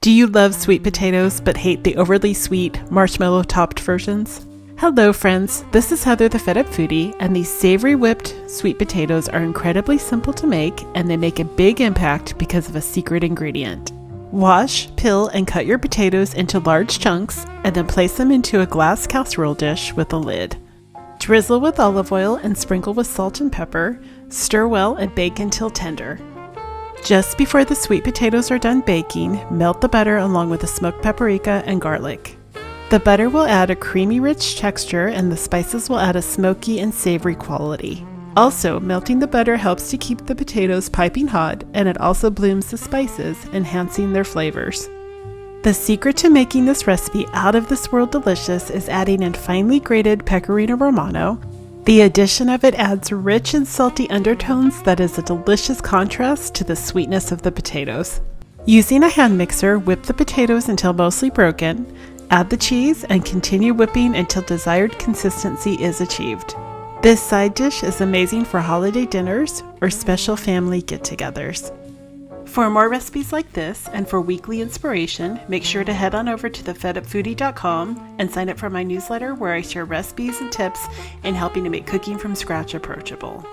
Do you love sweet potatoes but hate the overly sweet, marshmallow-topped versions? Hello friends, this is Heather the Fed Up Foodie, and these savory whipped sweet potatoes are incredibly simple to make, and they make a big impact because of a secret ingredient. Wash, peel, and cut your potatoes into large chunks, and then place them into a glass casserole dish with a lid. Drizzle with olive oil and sprinkle with salt and pepper. Stir well and bake until tender. Just before the sweet potatoes are done baking, melt the butter along with the smoked paprika and garlic. The butter will add a creamy rich texture and the spices will add a smoky and savory quality. Also, melting the butter helps to keep the potatoes piping hot, and it also blooms the spices, enhancing their flavors. The secret to making this recipe out of this world delicious is adding in finely grated Pecorino Romano. The addition of it adds rich and salty undertones that is a delicious contrast to the sweetness of the potatoes. Using a hand mixer, whip the potatoes until mostly broken, add the cheese, and continue whipping until desired consistency is achieved. This side dish is amazing for holiday dinners or special family get-togethers. For more recipes like this and for weekly inspiration, make sure to head on over to thefedupfoodie.com and sign up for my newsletter where I share recipes and tips in helping to make cooking from scratch approachable.